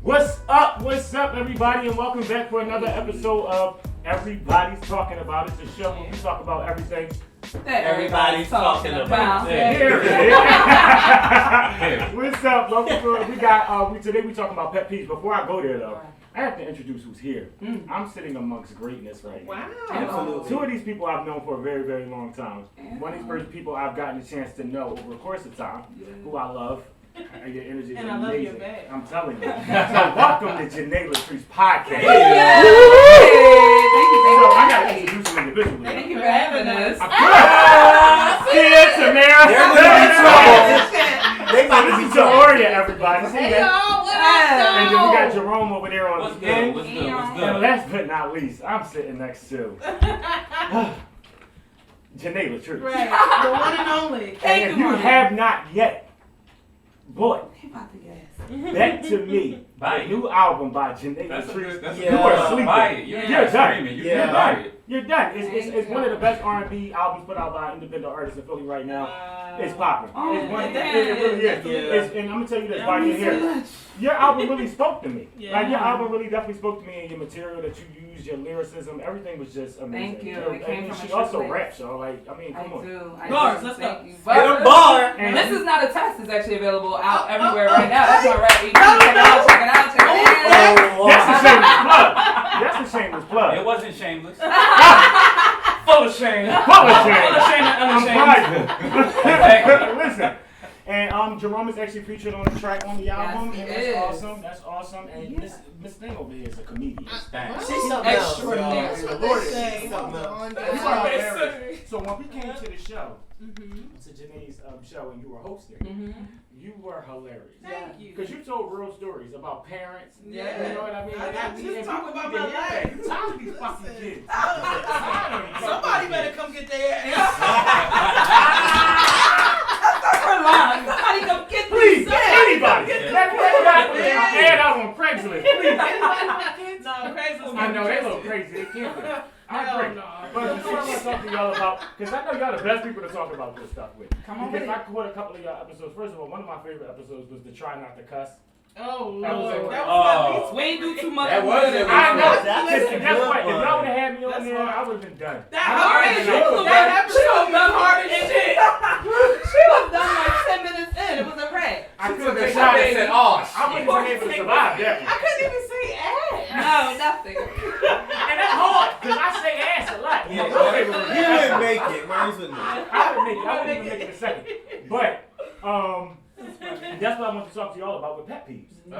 What's up, everybody, and welcome back for another episode of Everybody's Talking About. It's a show where we talk about everything that everybody's talking about. Here it is. What's up? Today we talking about pet peeves. Before I go there, though, I have to introduce who's here. I'm sitting amongst greatness right now. Wow. Absolutely. Two of these people I've known for a very, very long time. One of these first people I've gotten a chance to know over the course of time, who I love. Your energy is amazing. I love your bag. I'm telling you. So welcome to Janee Latrice podcast. Thank you. So I got to introduce them individually. Thank you for having us. Here, Tamara. They about to This be is Deloria, everybody. See Hey that? y'all, what up, And then we got Jerome over there on What's the end. good? And last but not least, I'm sitting next to Janee Latrice. Right, the one and only. And if you have not yet bought Back to Me, the new album by Janee Latrice, you are sleeping. You're done. You're done. It's one of the best R&B albums put out by independent artists in Philly right now. It's popping. It really is. And I'm gonna tell you this while you're here. Your album really spoke to me. Like your album really definitely spoke to me, and your material that you used, your lyricism, everything was just amazing. Thank you. It came from she a also true raps, so like I mean, come on. Bars, let's go. Bar. And This is not a test. It's actually available out everywhere right now. That's my rap EP. Check it out. That's a shameless plug. That's a shameless plug. It wasn't shameless. Full of shame. Full of shame. I'm Exactly. Listen. And Jerome is actually featured on the track on the album, Yes, and he that's is. awesome. That's awesome. And Miss Thing over here is a comedian. She's something extraordinary. That's what Lord, they say. she's something else. That's You what are they hilarious. So when we came to the show, to Janee's show, and you were hosting, you were hilarious. Thank you. Because you told real stories about parents. Yeah. You know what I mean? I got to talk people about need to my hear that. life. You tired of these fucking Listen. kids. Tired of these fucking Somebody kids. better come get their ass. Somebody come get Please, me. anybody. Let me add out on Craigslist. Please. No, crazy. I know they look crazy. They can't be. I Hell agree. no. But before I want to talk to y'all about, because I know y'all the best people to talk about this stuff with. Come on Because with I it. caught a couple of y'all episodes. First of all, one of my favorite episodes was the Try Not to Cuss. Oh, That was Lord. it. That was my least. We ain't do too much. That was it. I know. That's Because a guess good what? If one. y'all would have had me on That's there, fine. I would have been done. That I hard would've as been shit. done. That episode was hard as shit. She was done like 10 minutes in. It was a wrap. I Took couldn't a have shot said and said, "Oh, I wouldn't have been able to survive that I couldn't even say ass. No, nothing. And that's hard, because I say ass a lot. Yeah, My real favorite you was didn't ass. make it. Mine's with me. I wouldn't even make it a second. But, that's what I want to talk to y'all about with pet peeves. And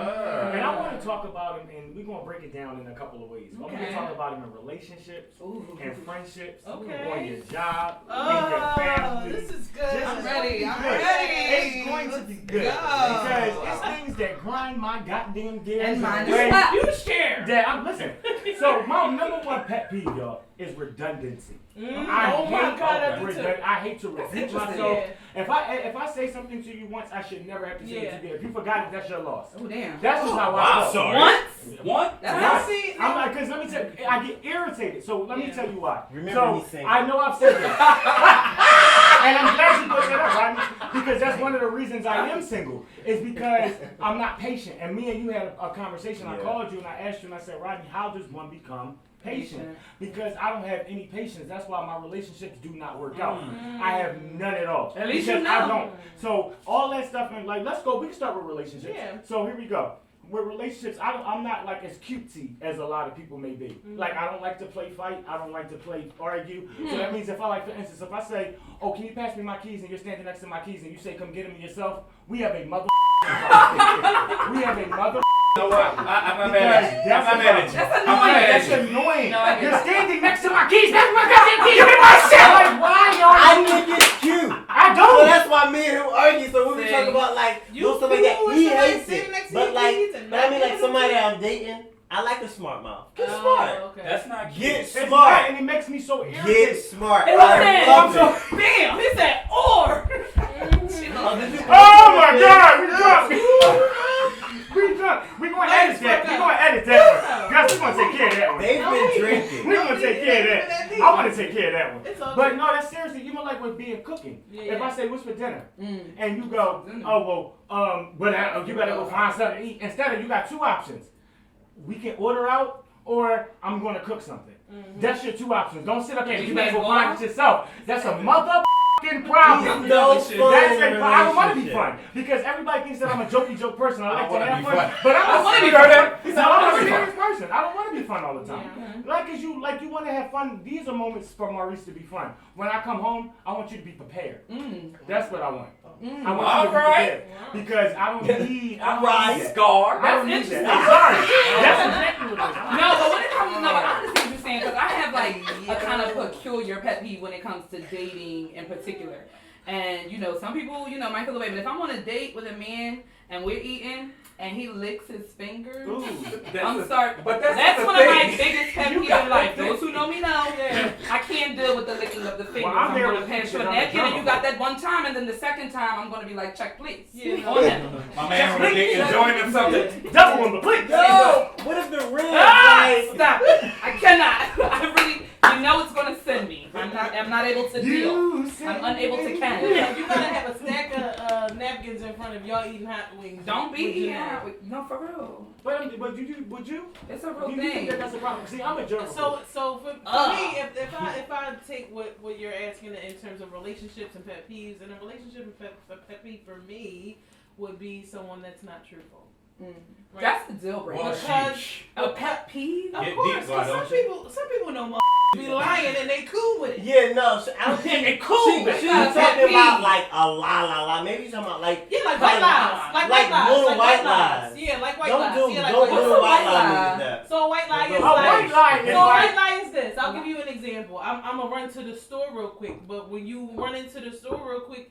I want to talk about them, and we're going to break it down in a couple of ways. I want to talk about them in relationships, and friendships, Okay. on your job, in your family. This is good. This I'm is ready. gonna be I'm good. ready. It's going to be good. Go. Because it's things that grind my goddamn gears. And mine in a way as well. You share. that I'm listen. So my number one pet peeve, y'all, is redundancy. Oh my God, I do too. I hate to repeat interesting. myself. Yeah. If I say something to you once, I should never have to say it Yeah. again. If you forgot it, that's your loss. Oh, damn. That's just how I Wow, feel. sorry. Once? What? That's Now right. see, I'm like, because let me tell you, I get irritated. So let me Yeah. tell you why. Remember me so saying I know I've said that. And I'm glad you put that up, Rodney, because that's one of the reasons I am single, is because I'm not patient. And me and you had a conversation. I Yeah. called you and I asked you and I said, Rodney, how does one become patient? Because I don't have any patience. That's why my relationships do not work out. I have none at all. At least because you I know. don't. So all that stuff, and like, let's go. We can start with relationships. Yeah. So here we go. With relationships, I'm not like as cutesy as a lot of people may be. Like I don't like to play fight. I don't like to play argue. So that means if I like, for instance, if I say, "Oh, can you pass me my keys?" and you're standing next to my keys and you say, "Come get them yourself," we have a mother. We have a mother. You know what? I'm not mad at you. I'm not mad at you. That's I'm not annoying. mad at That's you. annoying. No, I get You're it. standing next to my keys. Pass me my goddamn keys. Give me my shit. Like why I are you? think it's cute. I So don't. that's why me and him argue. So when we See. talk about like You little stuff like that, cool with he somebody hates sitting it. next to But your like, keys and but I mean not like somebody that I'm dating, I like a smart mouth. Get smart. Okay. That's not cute. Get It's not, smart. and it makes me so Get irritated. smart. Hey, I listen. love it. Damn, he said or. Oh, did you- Oh my God, we drunk. We drunk. We gonna edit that. We gonna edit that one. Gus, we're gonna take care of that one. They've been drinking. We're gonna take care of that. I want to take care of that one. It's okay. But no, that's seriously, even like with being cooking. Yeah. If I say, what's for dinner? And you go, oh, well, but you better go find something to eat. Instead of, you got two options. We can order out, or I'm going to cook something. That's your two options. Don't sit up there and you better go find it yourself. That's a motherfucking problem. That's I don't want to be fun. Because everybody thinks that I'm a jokey joke person. I like to have fun. But I'm a serious person. I don't want to be fun all the time. Like you want to have fun. These are moments for Maurice to be fun. When I come home, I want you to be prepared. That's what I want. I want you to be prepared. Because I don't need Scar. I don't need that. I'm sorry. That's exactly what it is. No, but when it comes to, I understand what you're saying, because I have like a kind of peculiar pet peeve when it comes to dating in particular. And, some people, might feel the way, but if I'm on a date with a man and we're eating and he licks his fingers, I'm sorry. But that's one of my biggest pet peeves in life. Those who know me know, I can't deal with the licking of the fingers. Well, I'm going to pass you a napkin and you got that one time, and then the second time I'm going to be like, check please. On him. My man enjoying himself. Double on the plate. No! What if the rim? Stop it. I cannot. I really, it's going to send me. I'm not able to deal. I'm unable to catch. You gotta have a stack of napkins in front of y'all eating hot wings. Don't be eating hot wings. No, for real. But would you? It's a real Do you thing. think that's a problem? See, I'm a germaphobe. So for me, if I take what you're asking in terms of relationships and pet peeves, and a relationship and pet peeve for me would be someone that's not truthful. Right? That's the deal breaker. Well, Because a pet peeve? of Get course, deep, why 'cause don't some people know be lying and they cool with it. Yeah, no. So I don't think They cool. She was talking about like a la. Maybe you're talking about like White lies, like little white lies. Yeah, like white Don't lies. do Yeah, like don't white do lies. white lies. So a white lie is A like. white lie is So a like- white lie is this. I'll give you an example. I'm gonna run to the store real quick, but when you run into the store real quick,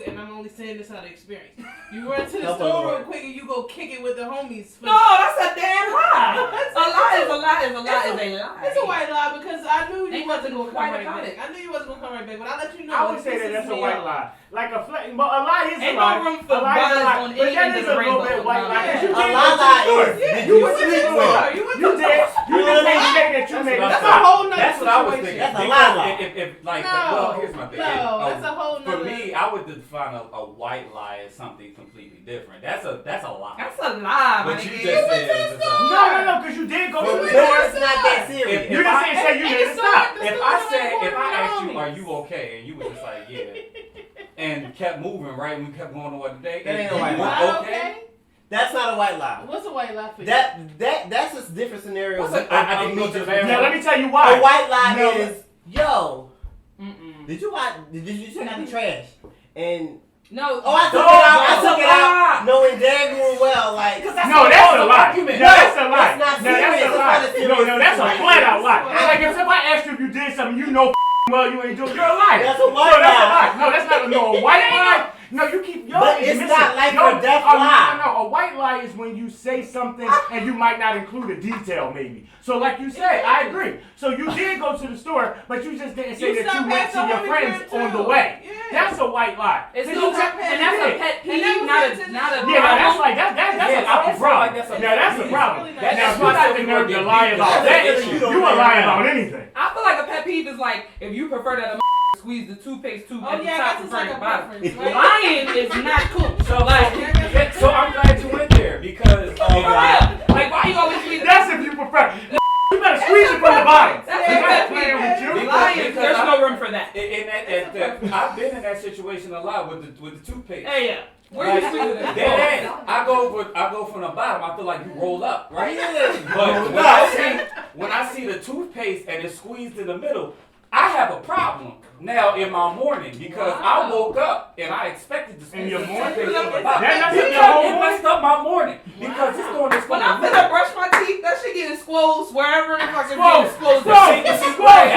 and I'm only saying this out of experience. You run to the store real quick and you go kick it with the homies. No, that's a damn lie. A lie is a lie is a lie is a lie. It's a white lie because I knew you Ain't wasn't nothing gonna come white right about back. it. I knew you wasn't gonna come right back, but I'll let you know. I would say that's a white lie. Like but a lie is a Ain't lie. no room for A lie is a buzz lie. on But any that end is of a the little rainbow. bit white lie. Yeah. You A did la go to the la store. is did You you went to the sleep store. with her? You did. You know just what I ain't mean? say that you made That's it That's a up. whole nother That's what I was situation. thinking. That's a Because lie. if like, No. well, here's my thing. No, that's a whole For nother. me, I would define a white lie as something completely different. That's a lie. That's a lie, What my you nigga. just said is just a No, because you did go to the But store. it's not that serious. You just didn't say you didn't stop. If I asked you, are you okay? And you was just like, yeah. And kept moving, right? And we kept going on what the day. That ain't and a white you lie. were Not okay. That's not a white lie. What's a white lie for you? That's a different scenario. What's a- I didn't go to the bathroom. Now let me tell you why. A white lie No. is, yo, Mm-mm. did you take out the trash? And No. I took it out, knowing daggone well, like, No, that's a lie. No, that's a lie. That's not No, that's serious. a lie. It's not a No, serious that's a situation. flat out lie. Like if somebody asked you if you did something, you know well you ain't doing it, you're a liar. That's a white So that's a lie. lie. No, that's not a white lie. No, you keep But it's not life or death lie. No, a white lie is when you say something and you might not include a detail maybe. So like you said, I agree. So you did go to the store, but you just didn't say that you went to your friends on the way. That's a white lie. It's Then no, you just- and that's a pet peeve, And not that a not a Yeah, now that's problem. like that's Yeah, a I fucking feel problem. like that's a- Now that's a it's problem. really not. Now That's if why you're I not said the we're nerve to getting lie deep. about That's that, an issue. you a lie about anything. I feel like a pet peeve is like if you prefer that a squeeze the toothpaste tube Oh at the yeah, top that's and just like turn a the bottom. preference, right? Lying is not cool. So I'm glad you went there because For real. Like why you always squeeze That's if you prefer. You better squeeze it from the bottom. That's I'm a not pet playing peeve. with you. Lying, there's no room for that. I've been in that situation a lot with the toothpaste. Hey, yeah. Where you squeeze it? Dead ass. I go from the bottom. I feel like you roll up, right? Yeah. But when I see the toothpaste and it's squeezed in the middle, I have a problem now in my morning because I woke up and I expected to In squeeze your the morning? toothpaste in the That bottom. messed up Because your whole it morning? messed up my morning because it's doing this When for I'm finna brush my teeth, that shit getting squoze wherever the fuck it's Squoze. getting squoze.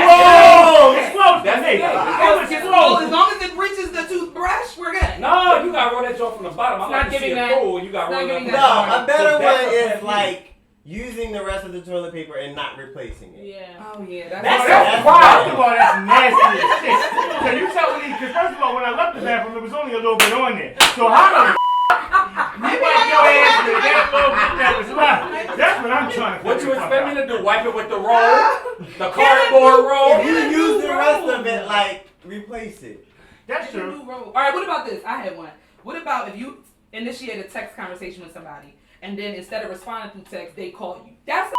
It's close to me. As It's close. long as it reaches the toothbrush, we're good. No, you gotta roll that joint from the bottom. I It's like not to see giving it that- full and you gotta it's roll not it up. giving from the that- bottom. No, a better So that's one a is pet peeve. like using the rest of the toilet paper and not replacing it. Yeah. Oh yeah, That's That's a problem. First of all, that's nasty as shit. So you tell me, because first of all, when I left the bathroom, there was only a little bit on there. So how the you wipe your ass with that little bit that was left? That's what I'm trying to What you figure out. expect me to do? Wipe it with the roll? The cardboard roll? If you use the rest of it, like, replace it. That's true. All right, what about this? I had one. What about if you initiate a text conversation with somebody and then instead of responding through text, they call you? That's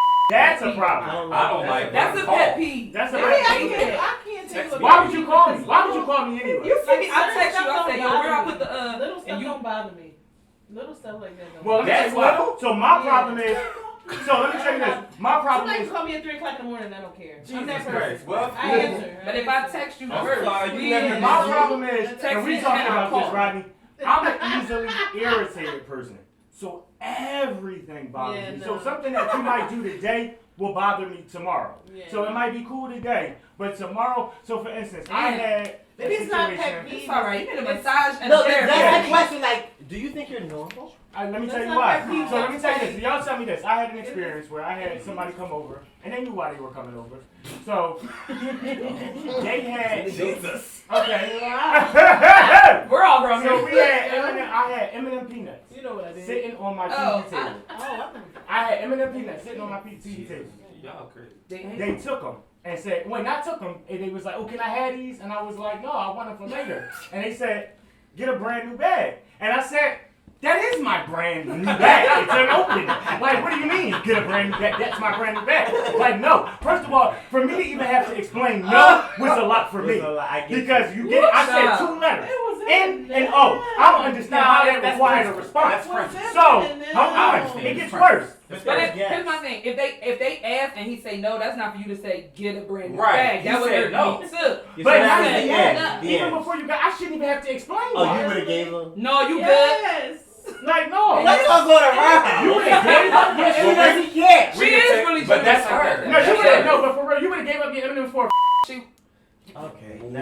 a problem. I don't like that. That's a pet peeve. That's a I pet peeve. can't take it. Why would you call me? Why would you call me anyway? You see me? I text you. I say, yo, where I put the Little stuff and you don't bother me. Little stuff like that don't Well, let me tell you what. So my problem is. So let me tell you this. My problem Somebody is. call me at 3 o'clock in the morning. I don't care. I'm that Jesus person. Christ. Well, I answer. But if I text you first, My problem is, and we text talking and about call. this, Rodney. I'm an easily irritated person. So everything bothers Yeah, me. no. So something that you might do today will bother me tomorrow. Yeah. So it might be cool today, but tomorrow. So for instance, I had. Maybe it's not pet peeve. it's all right. You need a massage and No, a therapy. that's the question. Like, do you think you're normal? Let me That's tell you not why. pet peeve, So let me that's tell you this. petty. Y'all tell me this. I had an experience where I had somebody come over, and they knew why they were coming over. So they had. Jesus. Okay. We're all grown So here. we had M&M, I had M&M peanuts You know what I did. sitting on my Oh, TV table. Oh, I had M&M peanuts sitting on my TV table. Y'all crazy. They took them and said, wait, not took them. And they was like, oh, can I have these? And I was like, no, I want them for later. And they said, get a brand new bag. And I said, that is my brand new bag. It's unopened. Like, what do you mean, get a brand new bag? That's my brand new bag. Like, no. First of all, for me to even have to explain no was a lot for me. Because you get, I said 2 letters. N and O. I don't understand how that required a response. So, it gets worse. But here's my thing: if they ask and he say no, that's not for you to say get a brand new Right. bag. That You would said hurt no. me too. But that I was said, the yeah, end. The even end. before you got, I shouldn't even have to explain Oh, why. you would have gave them? No, you Yes. Like, no. Let's all go to her. You would have gave up your She M&Ms. doesn't care. She is really But that's like her. that. No, you would have, no, but for real, you would have gave up your M&Ms for She, Okay. honestly.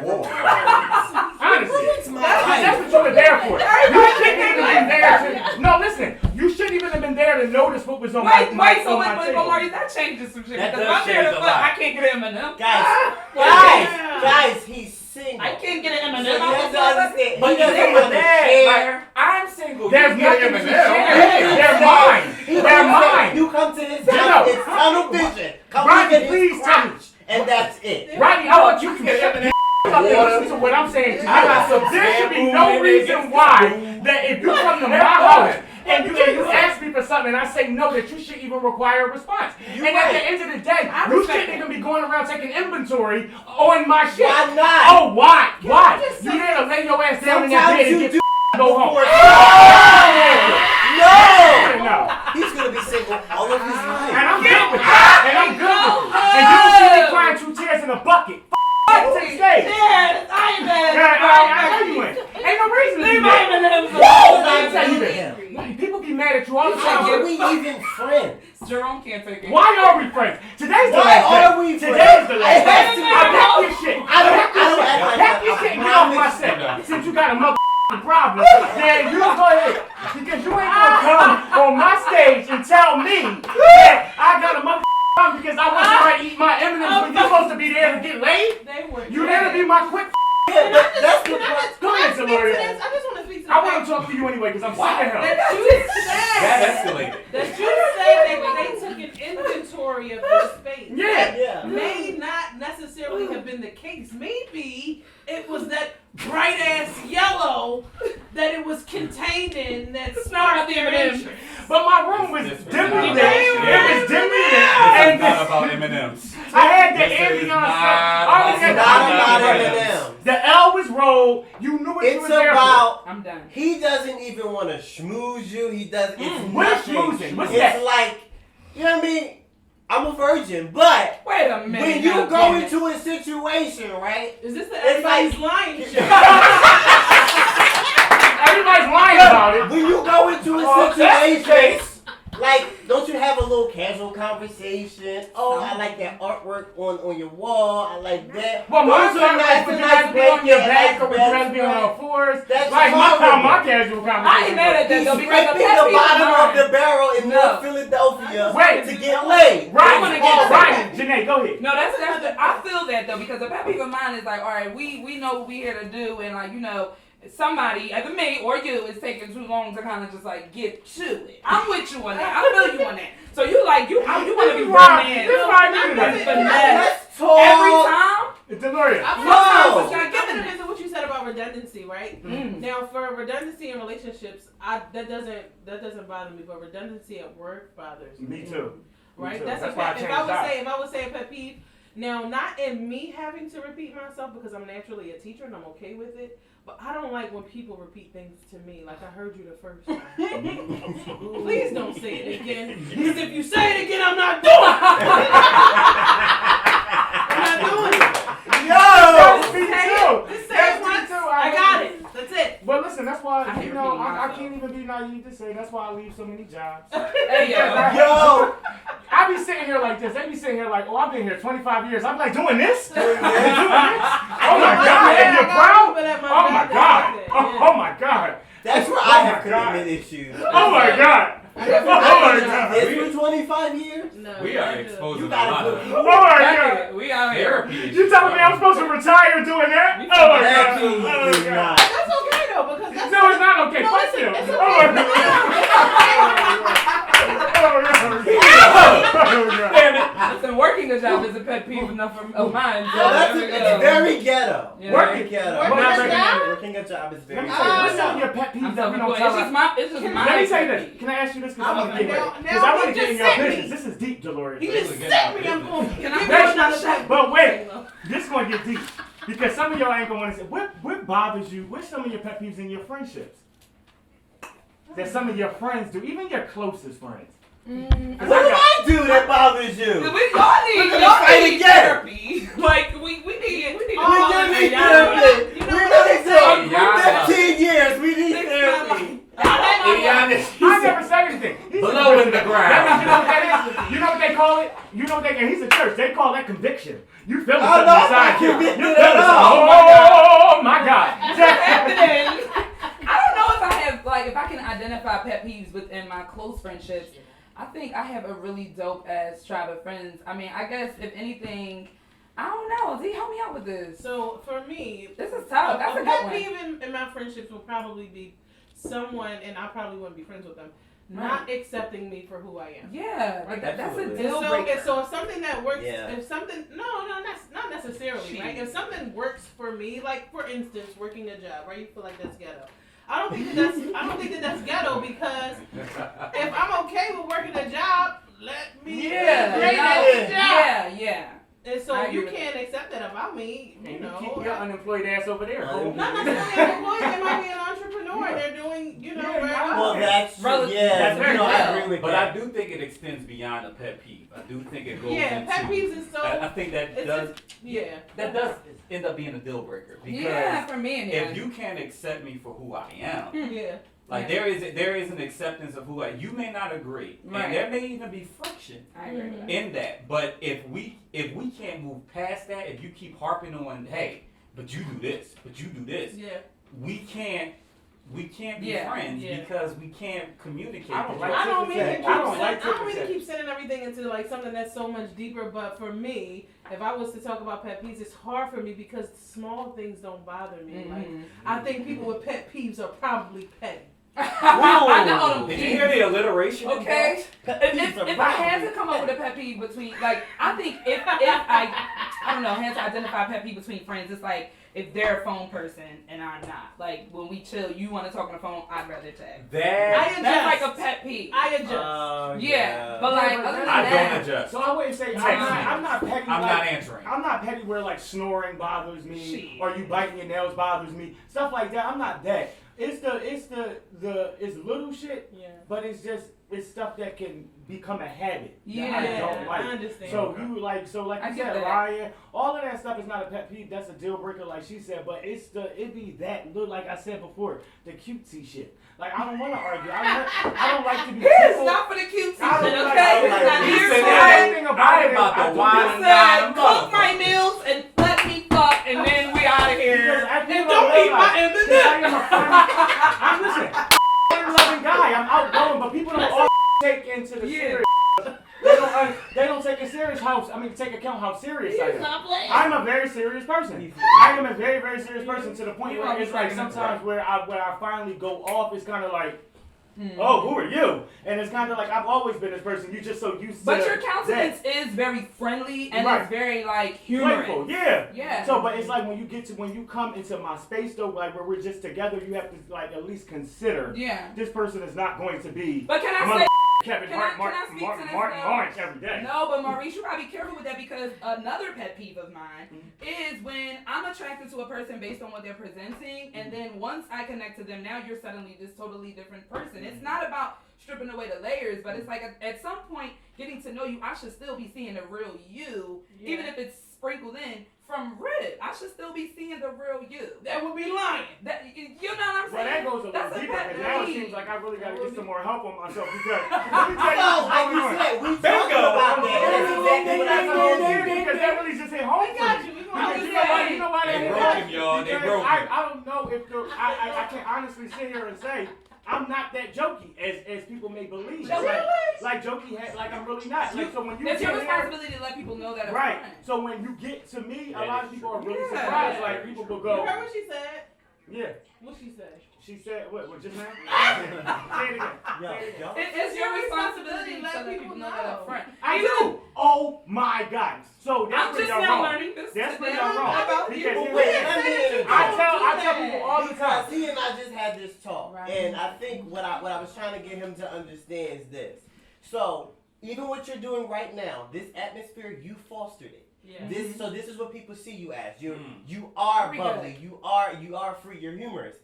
That's my That's what you were there for. You shouldn't even been there to. No, listen. You shouldn't even have been there to notice what was on my wait, so on my wait, table. Marty, that changes some shit. That Because does I'm there to change a fuck, lot. I can't get him in them. Guys, he's single. I can't get him in So you them. have to understand. But He doesn't you're want to share. Like, I'm single. There's You get nothing to M&M. share. They're mine. They're mine. You come to his No. house, it's tunnel vision. Come Rodney, look at please his tell me. crotch, and that's it. Rodney, I want you to get M&M. Listen to what I'm saying to you. I got some There should be bamboo no in reason it. why that if you come to my house and you ask me for something and I say no, that you should even require a response. You're And at right. the end of the day, I you respect shouldn't that. even be going around taking inventory on my shit. Why not? Oh, why? Why? just You say- there to lay your ass down in that Sometimes bed and you get do go home. No! No. He's gonna be single all of his And life. I'm good with that. And I'm good with it. And you don't see me crying 2 tears in a bucket. Take stage. Yes, I ain't mad. I know you ain't. Ain't no reason to be Leave my mad. M&Ms Let alone. me tell you this. People be mad at you all the How are time. we even friends? Jerome can't take it. Why are we friends? Today's the Why last are day. we Today's friends? the last It has day. to be. I pack your shit. I don't act like Pack that. your I shit and get off my promise set. you. Since you got a motherfucking problem, then you go ahead. Because you ain't gonna come on my stage and tell me that I got a motherfucking problem because I want somebody to eat my M&Ms when you're supposed to be there to get laid. They were. You there to be my quick. Yeah, but that's the point. Go ahead, Can I speak to Deloria. this? I just want to speak to I the want to talk to you anyway because I'm sick of him. that you That said escalated. that you said that they took an inventory of your space. Yeah. Yeah. May not necessarily have been the case. Maybe it was that bright ass yellow that it was contained in that sparked their interest. But my room was This is dimly not lit. about It was dimly lit. This And is not about M&Ms. I had the This is ambiance. not I already It's had not the about ambiance. M&M. The L was rolled. You knew what you It's was there about. I'm done. He doesn't even want to schmooze you. He does. It's What is nothing. schmoozing? What's It's that? like, you know what I mean? I'm a virgin, but Wait a minute. when you now, go damn it. into a situation, right? Is this the It's like- everybody's lying show? Everybody's lying about it. When you go into a situation, like, don't you have a little casual conversation? Oh, I like that artwork on your wall. I like that. Well, my Those are time nice- would you nice rather be on your blanket, back or would you nice rather be on all fours? That's Like my horrible. casual I conversation. ain't mad at that He's though because the scraping pet the peeve of bottom mine. of the barrel in No. North Philadelphia Wait. to get laid. I wanna get Right. Janae, go ahead. No, that's I feel that though because the pet peeve of mine is like, all right, we know what we here to do, and like somebody, either me or you, is taking too long to kind of just like get to it. I'm with you on that. I feel you on that. So you like. like you want to be why- romance. this is why I do this. Finesse. Let's talk. Every time. Deloria. I'm No. gonna visit what you said about redundancy, right? Mm. Now, for redundancy in relationships, that doesn't bother me, but redundancy at work bothers me. Me too. Right? too. That's That's a why I pet. changed If I would say a pet peeve. Now, not in me having to repeat myself because I'm naturally a teacher and I'm okay with it, but I don't like when people repeat things to me. Like I heard you the first time. Please don't say it again. Because if you say it again, I'm not doing it. I'm not doing it. That's me Say too. it. Just say That's it me once. too. I got it. That's it. But listen, that's why I hate you know repeating I myself. can't even be naive to say that's why I leave so many jobs. Hey, Yo. I be sitting here like this. They be sitting here like, oh, I've been here 25 years. I'm like doing this. Doing this? Oh my Yeah, God! I And you're got proud? people at my Oh my job that God! like that, Oh, yeah. oh my God! That's where Oh I my have God. commitment issues. Oh my God! Oh my God! This for 25 years? No, We are not exposing You a gotta lot put of people. Oh my God! We out here. therapy. You telling me I'm supposed to retire doing that? Oh my God! Absolutely Oh my God! not. That's okay though because that's No, it's not okay. No, Fuck listen, you. it's Oh my God! Oh my God! Oh my God! Damn it. Listen, working a job is a pet peeve enough of mine. So So that's there we it's go. very ghetto. Yeah. Very ghetto. Working Not a recommended. job? Working a job is very Let me ghetto. tell you, what's some of your pet I'm peeves that we don't self-employed. tell It's just my Let me say pet this. peeve. Can I ask you this? Because I'm I want to get now- in. now Because I he want to get just in your sent me. business. This is deep, Deloria. You Really just get sent out me. I'm of going. Can I give finish me another my shot. But wait, this is going to get deep. Because some of y'all ain't going to want to say, what bothers you? What's some of your pet peeves in your friendships? That some of your friends do, even your closest friends. What do I do that bothers you? Y'all need fight again. therapy. Like we need. We Oh, do need y'all- therapy. you We know what really they do. say? 15 years. We need Fix my therapy. I never said anything. He's Below in the That ground. means you know what that is? You know what they call it? You know what they, and he's a church. They call that conviction. You feeling Oh, something no, I'm inside not you. convicted You at feeling all. something. Oh my God. I don't know if I have if I can identify pet peeves within my close friendships. I think I have a really dope ass tribe of friends. I mean, I guess if anything, I don't know. Z, help me out with this. So for me, This is tough. That's a a good pet one. peeve in my friendships will probably be someone, and I probably wouldn't be friends with them, not accepting me for who I am. Yeah, like that's a Absolutely. deal And breaker. so if something that works, Yeah. if something, that's not necessarily, right? If something works for me, like for instance, working a job, right? You feel like that's ghetto. I don't think that that's ghetto because if I'm okay with working a job, let me Yeah, great at the job. yeah. And so I agree you with can't accept that about me, you And you know. keep your unemployed ass over there. bro. Not necessarily employed, they might be an entrepreneur and they're doing, Yeah, very yeah. well. Well, that's true. Relative- Yeah, That's very I well. agree with But that. I do think it extends beyond a pet peeve. I do think it goes Yeah, into. pet peeves is so. I think that it's does yeah. end up being a deal breaker because Yeah, for me and if you can't accept me for who I am, Yeah. like Yeah. there is an acceptance of who you may not agree, Right. and there may even be friction I agree with that. in that. But if we can't move past that, if you keep harping on, hey, but you do this, but you do this, Yeah. we can't be Yeah, friends yeah. because we can't communicate. I don't the like truth. I don't mean to keep I don't like keep sending everything into like something that's so much deeper, but for me, if I was to talk about pet peeves, it's hard for me because small things don't bother me. Like I think people with pet peeves are probably petty. I know them Did you hear the alliteration? in Okay. that? If I had to come up with a pet peeve between, I think if I don't know, had to identify a pet peeve between friends, it's like if they're a phone person and I'm not. Like when we chill, you want to talk on the phone, I'd rather text. That That's like a pet peeve. I adjust. Yeah, but like other than I that, don't adjust. So I wouldn't say Text me. I'm not petty. I'm like, not answering. I'm not petty where like snoring bothers me Shit. or you biting your nails bothers me. Stuff like that. I'm not that. It's little shit, Yeah. but it's stuff that can become a habit. that Yeah, I don't like. I understand. So like I you get said, that. lying, all of that stuff is not a pet peeve. That's a deal breaker, like she said. But it be that little, like I said before, the cutesy shit. Like I don't want to argue. I don't like to be. it's tickled. not for the cutesy I don't shit, like- okay? I don't It's like not it. He here said for that. it. Everything I about ain't it. about to I do whine this. Said, down, cook my motherfucker. meals and let me fuck, and then we out of Because here. I And think don't eat my I M&M. am a funny. Listen, I'm a loving guy. I'm outgoing, but people don't all take into the serious. They don't take it serious take account how serious I am. I'm a very serious person. I am a very, very serious person to the point where it's like sometimes where I finally go off, it's kind of like Oh, who are you? And it's kind of like I've always been this person. You just so used to. But your countenance is very friendly and it's very like humorous. Playful, yeah. Yeah. So, but it's like when you come into my space though, like where we're just together, you have to like at least consider. Yeah. This person is not going to be. But can I say? Kevin Can I speak to this Martin though? Lawrence every day. No, but Maurice, you gotta be careful with that because another pet peeve of mine is when I'm attracted to a person based on what they're presenting, and then once I connect to them, now you're suddenly this totally different person. It's not about stripping away the layers, but it's like at some point, getting to know you, I should still be seeing the real you, even if it's sprinkled in from Rib. I should still be seeing the real you. That would be lying. That you know what I'm saying? Well, that goes a little That's deeper, pet because now it peeve. seems like I really got to get some more help on myself, because let me tell you No, what's like you going on. said, we talking about that. That's exactly what I told you. Because that really just hit home We for got me. you. We Because gonna you know why? You know why They that broke hit him, y'all. They Because broke him. I don't know if I can honestly sit here and say I'm not that jokey as people may believe. Like jokey, like I'm really not. Like so when you It's get your here, responsibility to let people know that. right? It's So when you get to me, a lot of people are really Yeah. surprised. Like people will You go, heard what she said? yeah. What she said? She said what just now? Say it again. Yo, Say it again. yo. It's your responsibility to Let let people people know that up front. I do. Oh my God. So that's I'm where just y'all now wrong. learning this. That's where today. y'all wrong. About Because you. But wait, let me I tell people all the time. Because he and I just had this talk, Right. and I think what I was trying to get him to understand is this. So even what you're doing right now, this atmosphere, you fostered it. Yeah. This is what people see you as. You are Free bubbly. You are free. You're humorous.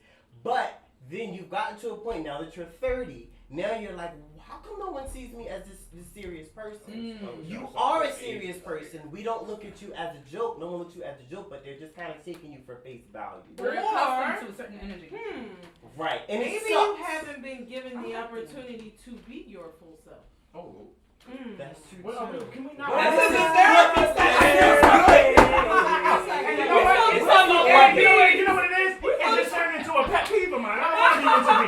But then you've gotten to a point now that you're 30. Now you're like, how come no one sees me as this serious person? You are a serious person. We don't look at you as a joke. No one looks at you as a joke, but they're just kind of taking you for face value. We're accustomed to a certain energy. Right. And Maybe it you sucks. haven't been given the opportunity to be your full self. Oh. That's true. Well, too. can we not? This is a therapist. You know what? You know what it is? It just turned into a pet peeve of mine. I don't want you into me.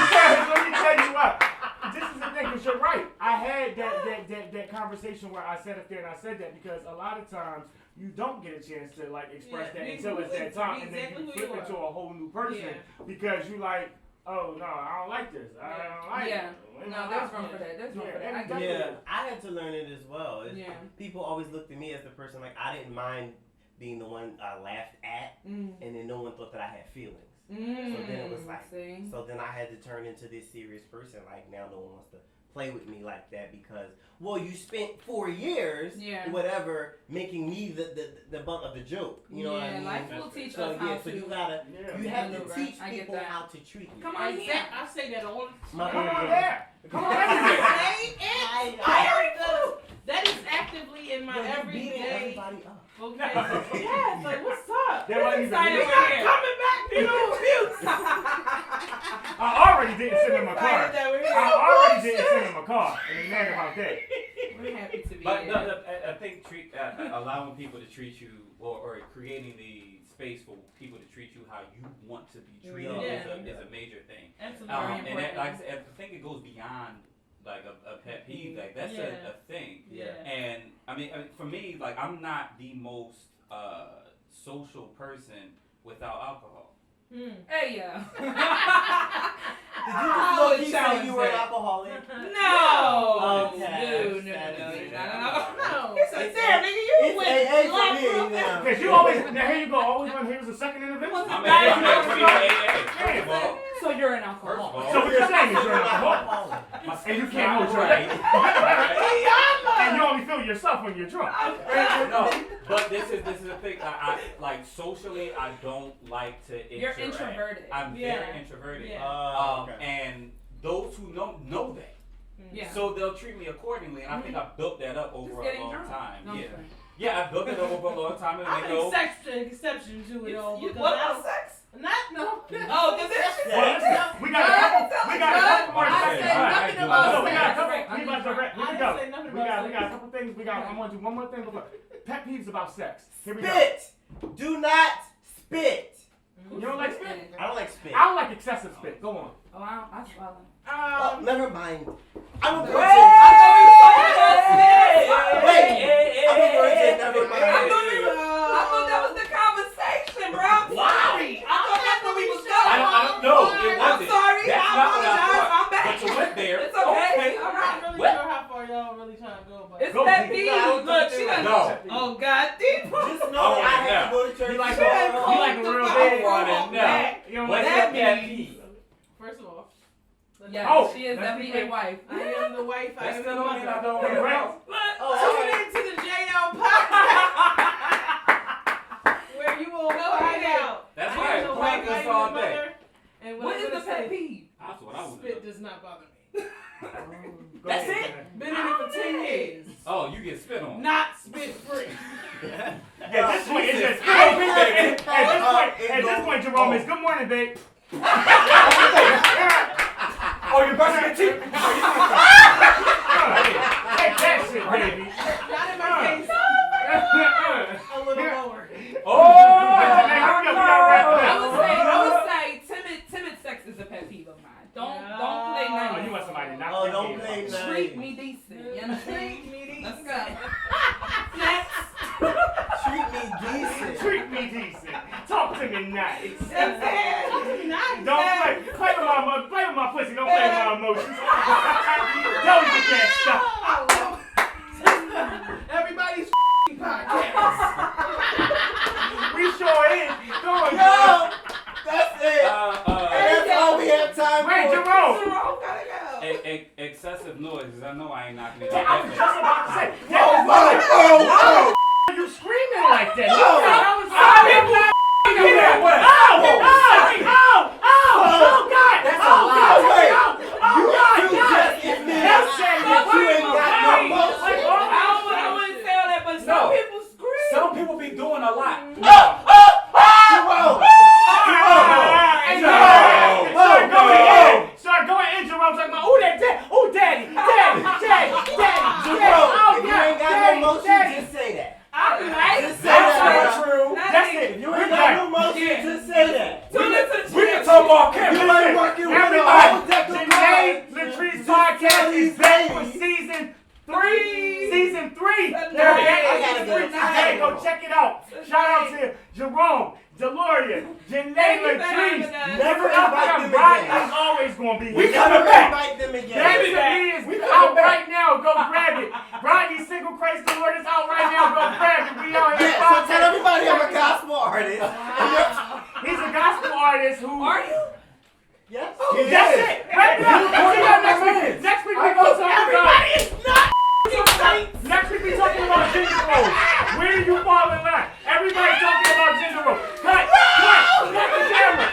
Because let me tell you what. This is the thing, because you're right. I had that conversation where I sat up there and I said that because a lot of times you don't get a chance to like express that until it's that time, and then you flip into a whole new person because you like, oh no, I don't like this. I don't like it. No, there's room for that. There's room for that. Yeah, I had to learn it as well. Yeah. People always looked at me as the person like I didn't mind being the one laughed at, and then no one thought that I had feelings. So then it was like, so then I had to turn into this serious person. Like now, no one wants to play with me like that because, well, you spent 4 years, whatever, making me the butt of the joke. You know what I mean? Life will teach so, us how so to. you gotta, you have to teach people how to treat you. Come on here. I say that all the time. Come on there. Come on Say there. it. That is actively in my beating everyday. everybody up. Okay. Yeah, like what's up? That wasn't even Excited me. over here. Coming back, you know, abuse. I already didn't send him a card. I already didn't send him a card, and he's mad about that. We're happy to be But here. no, I think allowing people to treat you or creating the space for people to treat you how you want to be treated is a major thing. Absolutely. Very And that, important. like I said, I think it goes beyond like a pet peeve. Like that's a thing. Yeah. And I mean, for me, like I'm not the most social person without alcohol. Hey, yeah. Did you just look say you were an alcoholic? No. Okay. No. It's a damn nigga. You It's went AA for left me from now. Because you always, now here you go, always when here's a second intervention. I'm at 20 first of all. So you're an First of alcoholic. all. So what you're saying is you're an alcoholic. And you can't hold your right. And you only feel yourself when you're drunk. No, but this is the thing. I like socially. I don't like to interact. You're introverted. I'm very introverted. Yeah. And those who know that. Yeah. So they'll treat me accordingly, and I think I built that up over a long time. No, Yeah. Yeah, I built it up over a long time, and I they think go. sex is an exception to it all. Because What I about don't- sex? Not no. Oh, this is. Well, listen, we got a couple more I seconds. said All right. nothing about So we got a sex. couple. We about to wrap. Here we I go. didn't say nothing We about got a couple things. I'm gonna do one more thing before. Pet peeves about sex. Here we go. Spit. Do not spit. You don't like spit? I don't like spit. I don't like excessive spit. Go on. Oh, I swallow. Oh, never mind. I'm a virgin. Wait. I'm a virgin. Never mind. I thought that was the conversation, bro. I'm sorry. I thought that's where we was going. I don't know. It I'm wasn't. sorry. That's I not what I apologize. thought. I'm back. really trying to go, but it's pet peeve. Look, she done. No. Oh God, deep. Just know that I had to go to church. You like a real big one. No. What's that pet peeve? First of all, Yeah, she is definitely a wife. I am the wife. I am the mother. I don't really know. Tune into the JL podcast, where you will find out. That's I right. am the wife. I am the all day. mother. And What is the pet peeve? That's what I would Spit do. does not bother me. That's it? Been in it for 10 years. Oh, you get spit on. Not spit free. Yeah, this point is just. At this point, Jerome is good morning, babe. Oh, you're brushing your teeth? Take that shit, baby. Not in my face. A little lower. I would say timid sex is a pet peeve of mine. Don't play nice. Oh, you want somebody not Oh, don't play nice. Treat me decent. You understand? Treat me decent. Let's go. Next. Treat me decent. Treat me decent. Talk to me nice. Nice. Don't play with my pussy. Don't play with my emotions. Don't you can't stop. Everybody's podcast. We sure is. Go on, Yo, that's it. That's all we have time Wait, for. Jerome. Jerome gotta go. Excessive noises. I know I ain't knocking it. I was just about to say. Oh, You screaming like that? Some people be doing a lot. Start going in, Jerome. Talking about, daddy. If you ain't got no motion, just say that. Just say that. True. That's it. If you ain't got no motion, just say that. We can talk off You camera. ain't working with a Everybody, whole deck of Janee cards. Latrice podcast is back for season 3. Season 3. Hey, go check it out. Shout out to Jerome, Deloria, Janee Latrice. Never invite them Rodney again. is always going to be We here. coming Never back. invite them again. Baby is out right now. Go grab it. Rodney Single Christ the Lord is out right now. Go grab it. We out here. Yeah, so tell everybody I'm a gospel artist. He's a gospel artist who. Are you? Yes. That's it. Right now. Next week. Next week we go talk about. Next week we talking about gender roles. Where do you fall in line? Everybody's talking about gender roles. Cut the camera.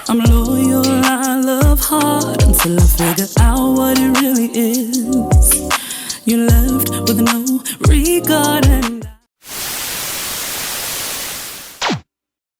I'm loyal, I love hard until I figure out what it really is. You left with no regard and